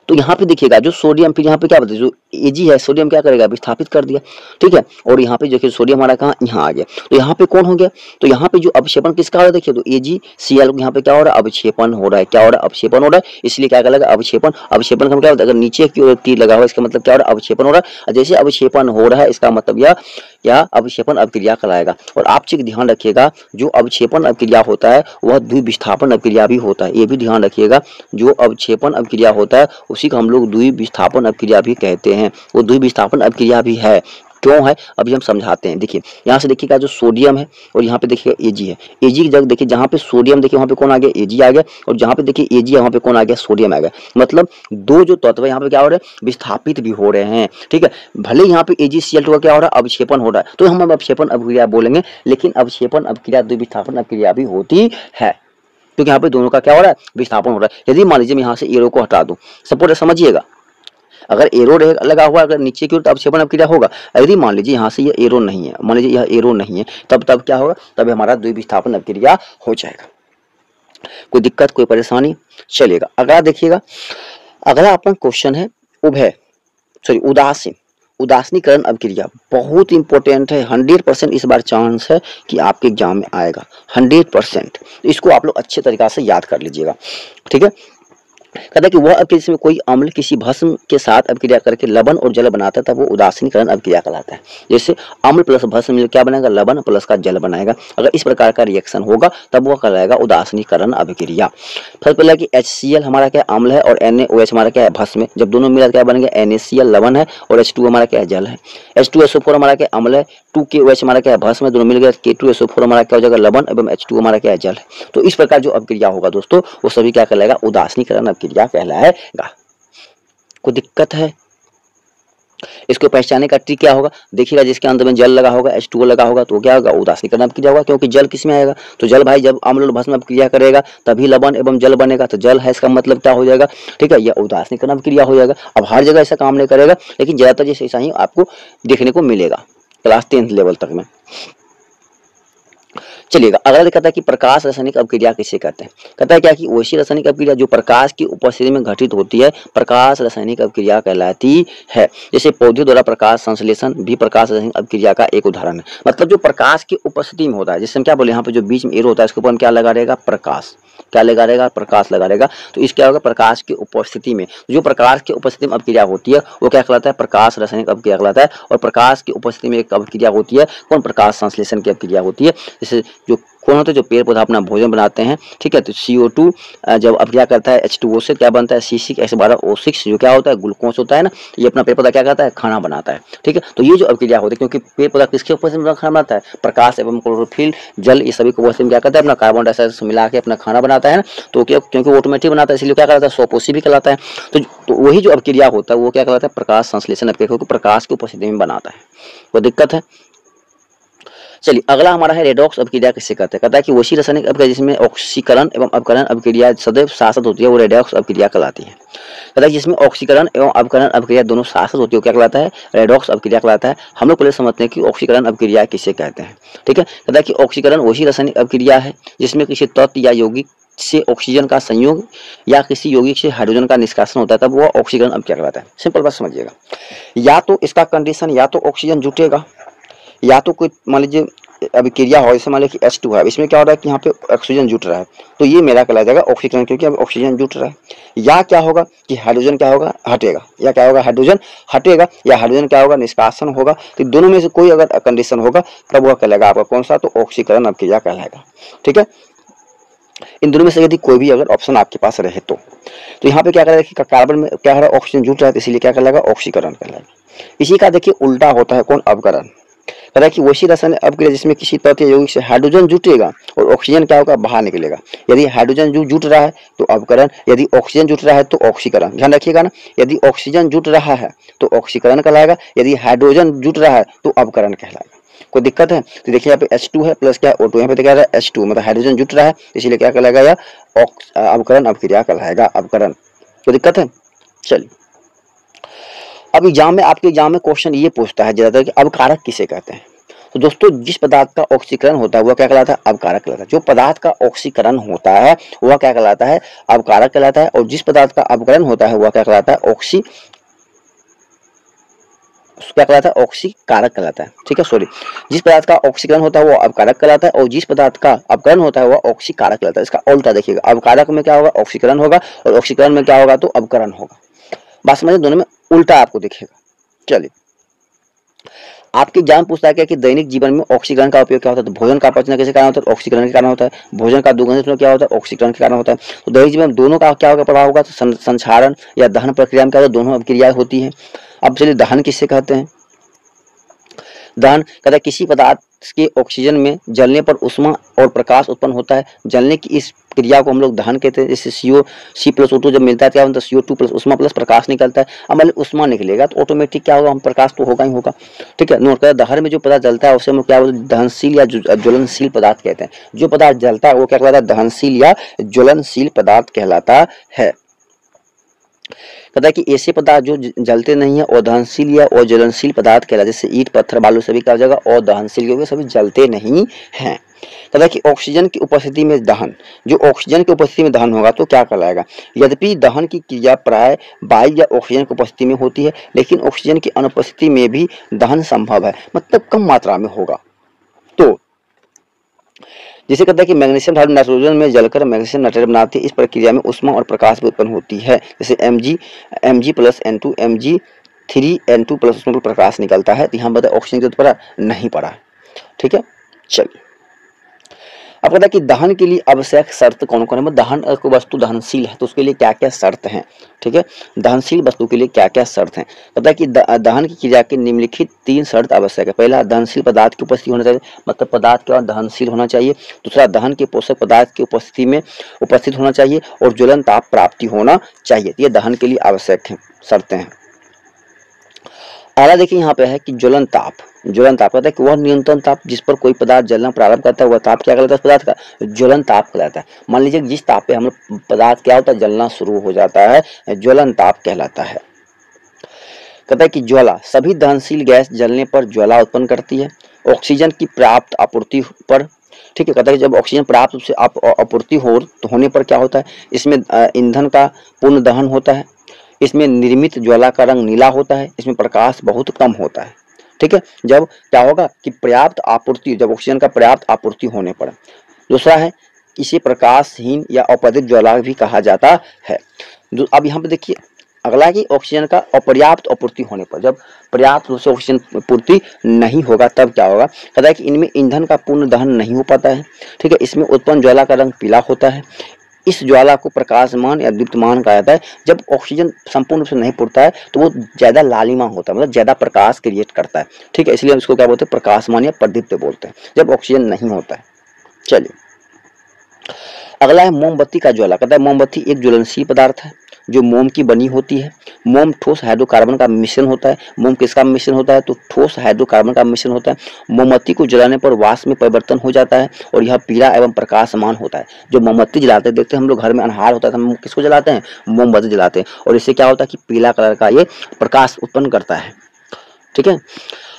तो यहाँ पे देखिएगा जो सोडियम, फिर यहाँ पे क्या बताइए, जो Ag है सोडियम क्या करेगा, विस्थापित कर दिया। ठीक है, और यहाँ पे देखिए सोडियम हमारा कहाँ, यहाँ आ गया, तो यहाँ पे कौन हो गया, तो यहाँ पे जो अवक्षेपण किसका हो रहा है, देखिए तो AgCl यहाँ पे क्या हो रहा है, अवक्षेपण हो रहा है, क्या हो रहा है, अवक्षेपण हो रहा है। इसलिए क्या कहलाएगा, अवक्षेपण। अवक्षेपण का क्या होता है, अगर नीचे की ओर तीर लगा हुआ इसका मतलब क्या हो रहा है, अवक्षेपण हो रहा है। जैसे अवक्षेपण हो रहा है इसका मतलब यह अवक्षेपण अभिक्रिया कहलाएगा। और आप चीज ध्यान रखिएगा, जो अवक्षेपण अभिक्रिया होता है वह द्विविस्थापन अभिक्रिया भी होता है, ये भी ध्यान रखिएगा। जो अवक्षेपण अभिक्रिया होता है उसी को हम लोग द्विविस्थापन अभिक्रिया भी कहते हैं, वो द्विविस्थापन अभिक्रिया भी है। क्यों है अभी हम समझाते हैं। देखिए यहाँ से देखिएगा जो सोडियम है और यहाँ पे देखिए Ag है। Ag की जगह देखिए जहाँ पे सोडियम देखिए वहाँ पे कौन आ गया, Ag आ गया, और जहाँ पे देखिए Ag है वहाँ पे कौन आ गया, सोडियम आ गया। मतलब दो जो तत्व है यहाँ पे क्या हो रहा है, विस्थापित भी हो रहे हैं। ठीक है, भले यहाँ पे AgCl2 का क्या हो रहा है, अवक्षेपण हो रहा है, तो हम अवक्षेपण अभिक्रिया बोलेंगे, लेकिन अवक्षेपण अभिक्रिया द्विविस्थापन अभिक्रिया भी होती है, क्योंकि यहाँ पे दोनों का क्या हो रहा है, विस्थापन हो रहा है। यदि मान लीजिए मैं यहाँ से एरो को हटा दूं, सपोज समझिएगा, अगर एरो लगा हुआ अगर नीचे की ओर तो अवक्षेपण अभिक्रिया होगा। यदि मान लीजिए यहाँ से ये एरो नहीं है, मान लीजिए यह एरो नहीं है, तब क्या होगा, तब हमारा द्विविस्थापन अभिक्रिया हो जाएगा। कोई दिक्कत, कोई परेशानी? चलिएगा अगला देखिएगा, अगला अपन क्वेश्चन है उदासीनीकरण अभिक्रिया। बहुत इंपॉर्टेंट है, 100% इस बार चांस है कि आपके एग्जाम में आएगा, 100%। इसको आप लोग अच्छे तरीका से याद कर लीजिएगा। ठीक है, कहता है कि वह अभिक्रिया जिसमें कोई अम्ल किसी भस्म के साथ अभिक्रिया करके लवण और जल बनाता है तब वो उदासीनीकरण अभिक्रिया कहलाता है। जैसे अम्ल प्लस भस्म मिल क्या बनाएगा, लवण प्लस का जल बनाएगा। अगर इस प्रकार का रिएक्शन होगा तब वह कहलाएगा उदासीनीकरण अभिक्रिया। सबसे पहले कि HCl हमारा क्या अम्ल है और NaOH हमारा क्या है भस्म है, जब दोनों मिला क्या बनेगा, NaCl लवण है और H2 हमारा क्या है जल है। H2SO4 हमारा क्या अम्ल है, 2KOH हमारा क्या है भस्म है, दोनों मिल गए, K2SO4 हमारा क्या हो जाएगा लवण एवं H2 हमारा क्या है जल है। तो इस प्रकार जो अभिक्रिया होगा दोस्तों वो सभी क्या कहलाएगा, उदासीनीकरण अभिक्रिया कहलाएगा। कोई दिक्कत है? इसको पहचानने का ट्रिक क्या होगा, देखिएगा जिसके अंदर में जल लगा होगा, H2O लगा होगा तो क्या होगा, उदासीनीकरण अभिक्रिया होगा, क्योंकि जल किस में आएगा, तो जल भाई जब अम्ल और भस्म अभिक्रिया करेगा तभी लवण एवं जल बनेगा, तो जल है इसका मतलब क्या हो जाएगा, ठीक है, यह उदासीनीकरण अभिक्रिया हो जाएगा। अब हर जगह ऐसा काम नहीं करेगा, लेकिन ज्यादातर जैसे ऐसा ही आपको देखने को मिलेगा क्लास 10th लेवल तक में। चलिएगा अगला कहता है कि प्रकाश रासायनिक अभिक्रिया किसे कहते हैं। कहता है क्या कि वैसी रासायनिक अभिक्रिया जो प्रकाश की उपस्थिति में घटित होती है प्रकाश रासायनिक अभिक्रिया कहलाती है। जैसे पौधे द्वारा प्रकाश संश्लेषण भी प्रकाश रासायनिक अभिक्रिया का एक उदाहरण है। मतलब जो प्रकाश की उपस्थिति में होता है, जैसे हम क्या बोले यहाँ पे जो बीच में एरो होता है इसके ऊपर हम क्या लगा रहेगा, प्रकाश, क्या लगा रहेगा, प्रकाश लगा रहेगा। तो इस क्या होगा, प्रकाश की उपस्थिति में, जो प्रकाश की उपस्थिति में अभिक्रिया होती है वो क्या कहलाता है, प्रकाश रासायनिक अभिक्रिया कहलाता है। और प्रकाश की उपस्थिति में एक अभिक्रिया होती है, कौन, प्रकाश संश्लेषण की अभिक्रिया होती है। जैसे जो कौन होते हैं, जो पेड़ पौधा अपना भोजन बनाते हैं, ठीक है, तो CO2 जब अभिक्रिया करता है H2O से क्या बनता है, C6H12O6 जो क्या होता है, ग्लूकोज होता है ना, ये अपना पेड़ पौधा क्या करता है, खाना बनाता है। ठीक है, तो ये जो अभिक्रिया होती है, क्योंकि पेड़ पौधा किसके उपस्थिति में खाना बनाता है, प्रकाश एवं क्लोरोफिल जल ये सभी को उपस्थिति में क्या करता है, अपना कार्बन डाइऑक्साइड मिला के अपना खाना बनाता है ना, तो क्योंकि ऑटोमेटिक बनाता है इसलिए क्या कहलाता है, स्वपोषी भी कहलाता है। तो वही जो अभिक्रिया होता है वो क्या कहलाता है, प्रकाश संश्लेषण अभिक्रिया, क्योंकि प्रकाश की उपस्थिति में बनाता है। कोई दिक्कत है? चलिए अगला हमारा है रेडॉक्स अभिक्रिया किसे कहते हैं। कहता है कि वैसी रासायनिक अभिक्रिया जिसमें ऑक्सीकरण एवं अपकरण अभिक्रिया सदैव साथ होती है वो रेडॉक्स अभिक्रिया कहलाती है। कहता है जिसमें ऑक्सीकरण एवं अपकरण अभिक्रिया दोनों साथ होती है क्या कहलाता है, रेडॉक्स अभिक्रिया कहलाता है। हम लोग पहले समझते हैं कि ऑक्सीकरण अभिक्रिया किसे कहते हैं। ठीक है, कहता है कि ऑक्सीकरण वैसी रासायनिक अभिक्रिया है जिसमें किसी तत्व या यौगिक से ऑक्सीजन का संयोग या किसी यौगिक से हाइड्रोजन का निष्कासन होता है तब वो ऑक्सीकरण अभिक्रिया कहलाता है। सिंपल बात समझिएगा, या तो इसका कंडीशन या तो ऑक्सीजन जुटेगा या तो कोई मान लीजिए अभिक्रिया हो, जैसे मान लो कि H2 है, इसमें क्या हो रहा है कि यहाँ पे ऑक्सीजन जुट रहा है, तो ये मेरा कहलाया जाएगा ऑक्सीकरण, क्योंकि अब ऑक्सीजन जुट रहा है। या क्या होगा कि हाइड्रोजन क्या होगा, हटेगा, या क्या होगा, हाइड्रोजन हटेगा, या हाइड्रोजन क्या होगा, निष्कासन होगा। तो दोनों में से कोई अगर कंडीशन होगा तब वह कहलाएगा आपका कौन सा, तो ऑक्सीकरण अभिक्रिया कहलाएगा। ठीक है, इन दोनों में से यदि कोई भी अगर ऑप्शन आपके पास रहे तो यहाँ पे क्या करेगा कि कार्बन में क्या है, ऑक्सीजन जुट रहा है, तो इसीलिए क्या कहलाएगा, ऑक्सीकरण कहलाएगा। इसी का देखिए उल्टा होता है कौन, अवकरण। कह रहा है कि वैसी रासायनिक अभिक्रिया जिसमें किसी तत्व यौगिक से हाइड्रोजन जुटेगा और ऑक्सीजन क्या होगा, बाहर निकलेगा। यदि हाइड्रोजन जुट रहा है तो अवकरण, यदि ऑक्सीजन जुट रहा है तो ऑक्सीकरण। ध्यान रखिएगा ना, यदि ऑक्सीजन जुट रहा है तो ऑक्सीकरण कहलाएगा, यदि हाइड्रोजन जुट रहा है तो अवकरण कहलाएगा। कोई दिक्कत है? तो देखिए यहाँ पे H2 है प्लस क्या है O2, यहाँ पे देखा रहा है H2 मतलब हाइड्रोजन जुट रहा है, इसीलिए क्या कहलाएगा, या अवकरण अभिक्रिया कहलाएगा, अवकरण। कोई दिक्कत है? चलिए, अब एग्जाम में, आपके एग्जाम में क्वेश्चन ये पूछता है ज्यादातर कि अवकारक किसे कहते हैं। तो दोस्तों, जिस पदार्थ का ऑक्सीकरण होता है वह क्या कहलाता है, अवकारक कहलाता है। जो पदार्थ का ऑक्सीकरण होता है वह क्या कहलाता है, अवकारक कहलाता है। और जिस पदार्थ का अवकरण होता है वह क्या कहलाता है, क्या कहलाता है, ऑक्सीकारक कहलाता है। ठीक है, सॉरी, जिस पदार्थ का ऑक्सीकरण होता है वो अवकारक कहलाता है, और जिस पदार्थ का अवकरण होता है वह ऑक्सीकारक कहलाता है। इसका उल्टा देखिएगा, अवकारक में क्या होगा, ऑक्सीकरण होगा, और ऑक्सीकरण में क्या होगा, तो अवकरण होगा। बात समझे, दोनों में उल्टा आपको दिखेगा। चलिए, आपके एग्जाम पूछता है क्या कि दैनिक जीवन में ऑक्सीकरण का उपयोग क्या होता है, तो भोजन का पचना किसके कारण होता है, ऑक्सीकरण के कारण होता है। भोजन का दुर्गंध क्या होता है, ऑक्सीकरण के कारण होता है। तो दैनिक जीवन में दोनों का क्या होगा, प्रभाव होगा, तो संक्षारण या दहन प्रक्रिया में क्या होता है, दोनों अभिक्रिया होती है। अब चलिए, दहन किससे कहते हैं। दहन कहता है किसी पदार्थ के ऑक्सीजन में जलने पर उष्मा और प्रकाश उत्पन्न होता है। जलने की इस क्रिया को हम लोग दहन कहते हैं। जैसे C+O2 जब मिलता है क्या होता है, CO2 प्लस उष्मा प्लस प्रकाश निकलता है। अब मान लो उष्मा निकलेगा तो ऑटोमेटिक क्या होगा, हम प्रकाश तो होगा ही होगा। ठीक है, नोट करें, दहन में जो पदार्थ जलता है उसे हम क्या बोलते हैं, दहनशील या ज्वलनशील पदार्थ कहते हैं। जो पदार्थ जलता है वो क्या कहलाता है, दहनशील या ज्वलनशील पदार्थ कहलाता है। कहता है कि ऐसे पदार्थ जो जलते नहीं है और दहनशील या अज्वलनशील पदार्थ कहलाते हैं। जैसे ईंट पत्थर बालू सभी का जगह और दहनशील क्योंकि सभी जलते नहीं हैं। कहता है कि ऑक्सीजन की उपस्थिति में दहन, जो ऑक्सीजन की उपस्थिति में दहन होगा तो क्या कहलाएगा। यद्यपि दहन की क्रिया प्राय वायु या ऑक्सीजन की उपस्थिति में होती है, लेकिन ऑक्सीजन की अनुपस्थिति में भी दहन संभव है, मतलब कम मात्रा में होगा। तो जिसे कहता है कि मैग्नीशियम धातु नाइट्रोजन में जलकर मैग्नीशियम नाइट्रेट बनाती है। इस प्रक्रिया में उष्मा और प्रकाश भी उत्पन्न होती है। जैसे Mg plus N2 Mg3N2 plus उसमें प्रकाश निकलता है। तो यहाँ बताए ऑक्सीजन की जरूरत पड़ा नहीं पड़ा। ठीक है, चलिए, अब कहता है कि दहन के लिए आवश्यक शर्त कौन कौन है, मतलब दहन कोई वस्तु दहनशील है तो उसके लिए क्या क्या शर्त हैं। ठीक है, दहनशील वस्तु के लिए क्या क्या शर्त हैं। कहता है कि दहन की क्रिया के निम्नलिखित 3 शर्त आवश्यक है। पहला, दहनशील पदार्थ की उपस्थिति होना चाहिए, मतलब पदार्थ क्या दहनशील होना चाहिए। दूसरा, दहन के पोषक पदार्थ की उपस्थिति में उपस्थित होना चाहिए, और ज्वलन ताप प्राप्ति होना चाहिए। ये दहन के लिए आवश्यक है, शर्तें हैं। अगला देखिए यहाँ पे है कि ज्वलन ताप। ज्वलन ताप कहता है कि वह न्यूनतम ताप जिस पर कोई पदार्थ जलना प्रारंभ करता है वह ताप क्या कहलाता है, पदार्थ का ज्वलन ताप कहलाता है। मान लीजिए जिस ताप पे हम पदार्थ क्या होता है, जलना शुरू हो जाता है, ज्वलन ताप कहलाता है। कहता है कि ज्वाला, सभी दहनशील गैस जलने पर ज्वाला उत्पन्न करती है। ऑक्सीजन की पर्याप्त आपूर्ति पर, ठीक है, कहता है जब ऑक्सीजन पर्याप्त रूप से आपूर्ति होने पर क्या होता है, इसमें ईंधन का पूर्ण दहन होता है। इसमें निर्मित ज्वाला का रंग नीला होता है। इसमें प्रकाश बहुत कम होता है। ठीक है, जब क्या होगा कि पर्याप्त आपूर्ति, जब ऑक्सीजन का पर्याप्त आपूर्ति होने पर। दूसरा है, इसे प्रकाशहीन या अपरित ज्वाला भी कहा जाता है। अब यहाँ पे देखिए अगला कि ऑक्सीजन का अपर्याप्त आपूर्ति होने पर, जब पर्याप्त रूप से ऑक्सीजन पूर्ति नहीं होगा तब क्या होगा। कहता है कि इनमें ईंधन का पूर्ण दहन नहीं हो पाता है। ठीक है, इसमें उत्पन्न ज्वाला का रंग पीला होता है। इस ज्वाला को प्रकाशमान या दीप्तमान कहा जाता है। जब ऑक्सीजन संपूर्ण रूप से नहीं पुरता है तो वो ज्यादा लालिमा होता है, मतलब ज्यादा प्रकाश क्रिएट करता है। ठीक है, इसलिए हम इसको क्या बोलते हैं, प्रकाशमान या प्रदीप्त बोलते हैं जब ऑक्सीजन नहीं होता है। चलिए, अगला है मोमबत्ती का ज्वाला। कहता है मोमबत्ती एक ज्वलनशील पदार्थ है जो मोम की बनी होती है। मोम ठोस हाइड्रोकार्बन का मिश्रण होता है। मोम किसका मिश्रण होता है, तो ठोस हाइड्रोकार्बन का मिश्रण होता है। मोमबत्ती को जलाने पर वाष्प में परिवर्तन हो जाता है और यह पीला एवं प्रकाशमान होता है। जो मोमबत्ती जलाते हैं, देखते हैं हम लोग घर में अन्हार होता है, हम किसको जलाते हैं, मोमबत्ती जलाते हैं, और इससे क्या होता है कि पीला कलर का ये प्रकाश उत्पन्न करता है। ठीक है,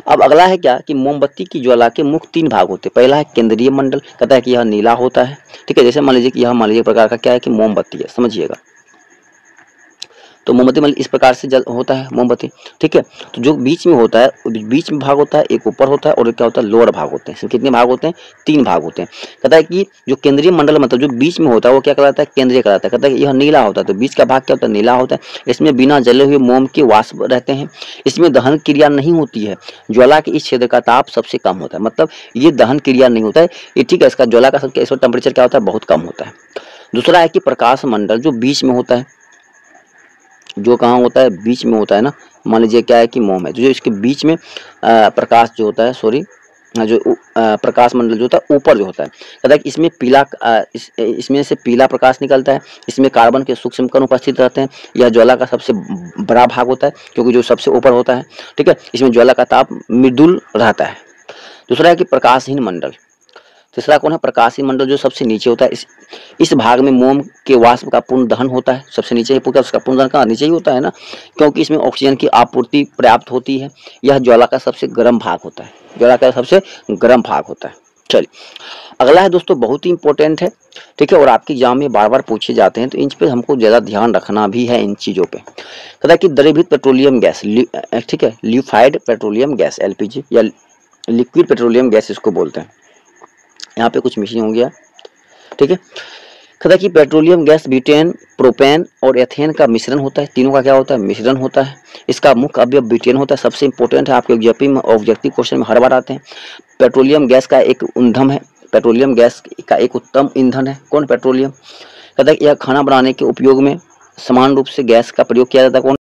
अब अगला है क्या कि मोमबत्ती की ज्वाला के मुख्य 3 भाग होते हैं। पहला है केंद्रीय मंडल। कहता है कि यह नीला होता है। ठीक है, जैसे मान लीजिए कि यह मान लीजिए प्रकार का क्या है कि मोमबत्ती है, समझिएगा। तो मोमबत्ती मतलब इस प्रकार से जल होता है मोमबत्ती, ठीक है। तो जो बीच में होता है, बीच में भाग होता है, एक ऊपर होता है और एक क्या होता है लोअर भाग होते हैं। इसमें कितने भाग होते हैं? 3 भाग होते हैं। कहता है कि जो केंद्रीय मंडल मतलब जो बीच में होता है वो क्या कहलाता है? केंद्रीय कहलाता है। कहता है कि यह नीला होता है, तो बीच का भाग क्या होता है? नीला होता है। इसमें बिना जले हुए मोम के वाष्प रहते हैं। इसमें दहन क्रिया नहीं होती है। ज्वाला के इस क्षेत्र का ताप सबसे कम होता है, मतलब ये दहन क्रिया नहीं होता है ये, ठीक है। इसका ज्वाला का सबसे इसका टेम्परेचर क्या होता है? बहुत कम होता है। दूसरा है कि प्रकाश मंडल जो बीच में होता है, जो कहाँ होता है? बीच में होता है ना। मान लीजिए क्या है कि मोम है, जो इसके बीच में प्रकाश जो होता है, सॉरी, जो प्रकाश मंडल जो होता है ऊपर जो होता है, कहता है कि इसमें पीला इसमें से पीला प्रकाश निकलता है। इसमें कार्बन के सूक्ष्म कण उपस्थित रहते हैं। यह ज्वाला का सबसे बड़ा भाग होता है क्योंकि जो सबसे ऊपर होता है, ठीक है। इसमें ज्वाला का ताप मृदुल रहता है। दूसरा है कि प्रकाशहीन मंडल। तीसरा कौन है? प्रकाशीय मंडल जो सबसे नीचे होता है। इस भाग में मोम के वाष्प का पूर्ण दहन होता है। सबसे नीचे ही पूरा उसका पूर्ण दहन कहाँ? नीचे ही होता है ना, क्योंकि इसमें ऑक्सीजन की आपूर्ति पर्याप्त होती है। यह ज्वाला का सबसे गर्म भाग होता है। ज्वाला का सबसे गर्म भाग होता है। चलिए अगला है दोस्तों, बहुत ही इंपॉर्टेंट है, ठीक है, और आपके एग्जाम में बार बार पूछे जाते हैं, तो इन पे हमको ज़्यादा ध्यान रखना भी है इन चीज़ों पे। कहता है कि द्रवीभूत पेट्रोलियम गैस, ठीक है, लिक्विफाइड पेट्रोलियम गैस एलपीजी या लिक्विड पेट्रोलियम गैस इसको बोलते हैं। यहाँ पे कुछ मिसिंग हो गया, ठीक है। कहता कि पेट्रोलियम गैस ब्यूटेन, प्रोपेन और एथेन का मिश्रण होता है। तीनों का क्या होता है? मिश्रण होता है। इसका मुख्य अवयव ब्यूटेन होता है। सबसे इंपॉर्टेंट है, आपके ऑब्जेक्टिव क्वेश्चन में हर बार आते हैं। पेट्रोलियम गैस का एक ईंधन है, पेट्रोलियम गैस का एक उत्तम ईंधन है। कौन? पेट्रोलियम। कहता है कि यह खाना बनाने के उपयोग में समान रूप से गैस का प्रयोग किया जाता है। कौन?